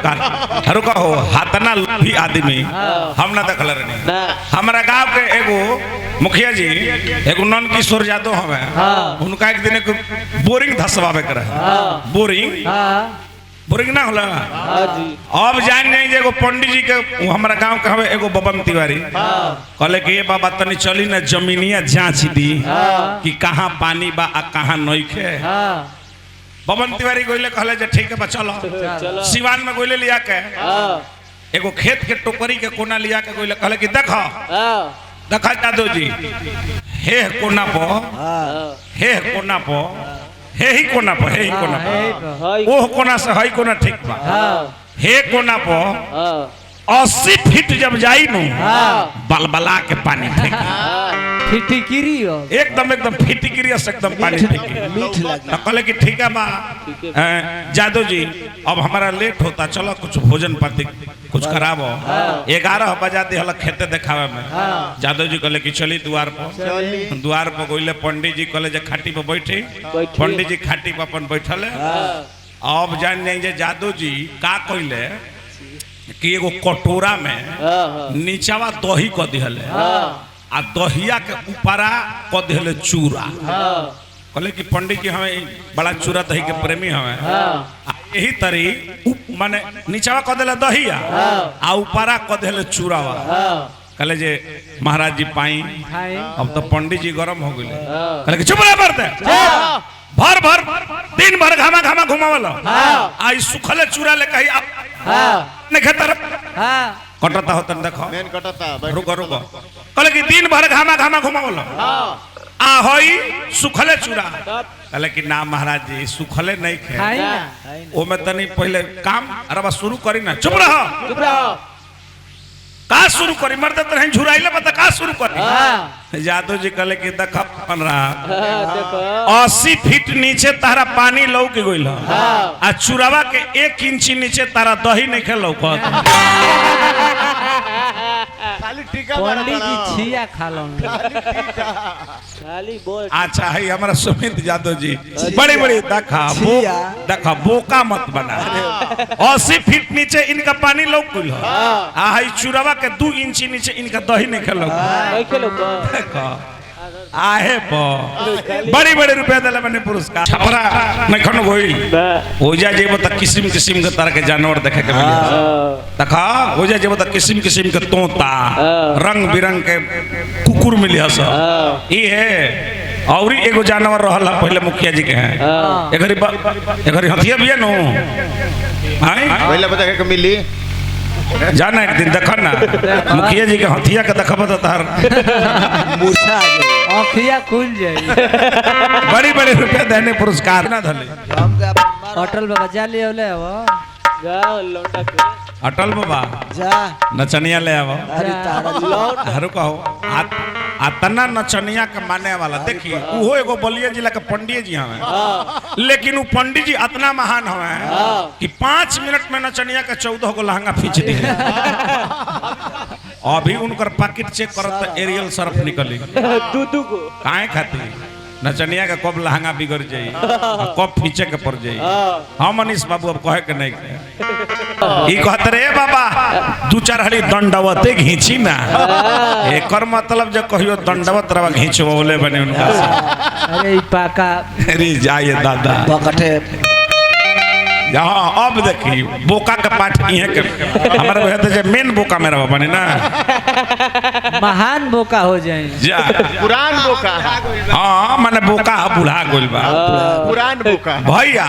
पुरस्कार रुका हो हाथना भी आदमी हम ना देखल रही हमारा गांव के एगो मुखिया जी एगो नन किशोर यादव हमें उनका एक दिन एक बोरिंग धसवावे कर बोरिंग बोरिंग ना होला अब जान नहीं जे एगो पंडित जी के हमारा गांव के हवे एगो बबन तिवारी कहले कि ये बाबा तनी चली ना जमीनिया जांच दी कि कहां पानी बा आ कहां नइखे बबन तिवारी गोइले कहले जे ठीक है बा चलो सिवान में गोइले लिया के एगो खेत के टोकरी के कोना लिया के गोइले कहले कि देखो देखा जादू जी हे कोना पो हे कोना पो हे ही कोना पो हे ही कोना पो ओह कोना से हई कोना ठीक बा हे कोना पो 80 फीट जब जाई नु बलबला के पानी फेंक फिटिकिरी एकदम एकदम फिटिकिरी से एकदम पानी फेंकी मीठ लगी कहले कि ठीक है बा जादू जी अब हमारा लेट होता चलो कुछ भोजन पाती कुछ कराबो 11 बजा दी हल खेते देखावे में जादू जी कहले कि चली द्वार पर गोइले पंडित जी कहले जे खाटी पे बैठी पंडित जी खाटी पे अपन बैठले अब जान जाई जे जादू जी का कहले कि एगो कटोरा में नीचावा दही क दिहले आ दहिया के ऊपरा क दिहले चूरा कहले कि पंडित जी हमें बड़ा चूरा दही के प्रेमी हमें यही तरी माने नीचावा क दिले दहिया आ ऊपरा क दिहले चूरावा कहले जे महाराज जी पाई अब तो पंडित जी गरम हो गए कहले कि चुप रह मरते भर भर दिन भर घामा घामा घुमावलो आई सुखले चूरा ले कही आप ने खेतर कटता होतन देखो मेन कटता रुको रुको कहले कि दिन भर घामा घामा घुमावलो आ होई सुखले चूरा कहले कि ना महाराज जी सुखले नहीं खे ओ में तनी पहले काम अरे बस शुरू करी ना चुप रहो का शुरू करी मरते तो नहीं झुराइले बता का शुरू करी जादू जी कहले कि देख 80 फीट नीचे तारा पानी लौक गइल आ चुरावा के 1 इंची नीचे तारा दही नहीं खे लौकत खाली टीका पंडित जी छिया खालो खाली बोल अच्छा है हमारा सुमित यादव जी बड़ी बड़ी देखा बोका मत बना 80 फीट नीचे इनका पानी लौक गइल आ है चुरावा के 2 इंची नीचे इनका दही नहीं खे लौकत नहीं खेलो आहे पो बड़ी बड़ी रुपया दले मैंने पुरस्कार छपरा नहीं खन गोई हो जा जेबो त किस्म किस्म के तरह के जानवर देखे के मिले देखा हो जा जेबो त किस्म किस्म के तोता रंग बिरंग के कुकुर मिले हस ई है और एगो जानवर रहल पहले मुखिया जी के हैं एघरी हथिया भी है नो हां पहले बता के मिली जाना एक दिन देखा ना मुखिया जी के हथिया के देखब त तार मूर्छा आँखिया खुल जाई बड़ी बड़ी रुपया देने पुरस्कार ना धले अटल बाबा जा ले ले वो जा लौटा के अटल बाबा जा नचनिया ले आवो अरे तारा हरु कहो आतना नचनिया के माने वाला देखिए उहो एगो बलिया जिला के पंडित जी हवे लेकिन वो पंडित जी इतना महान हवे कि 5 मिनट में नचनिया के 14 गो लहंगा खींच दिए अभी उनकर पैकेट चेक करत एरियल सर्फ निकली दूधू को काहे खातिर नचनिया का कब लहंगा बिगड़ जाई कब खींचे के पड़ जाई हम मनीष बाबू अब कहे के नहीं ई कहत रे बाबा 2-4 हड़ी दंडवते घींची ना एकर मतलब जो कहियो दंडवत रवा घींचवले बने उनका अरे ई पाका अरे जाए दादा बकटे यहाँ अब देखी बोका के पाठ इहे के हमारे कहते जे मेन बोका मेरा बने ना महान बोका हो जाए जा पुरान बोका हां माने बोका बुढ़ा गइल बा पुरान बोका भैया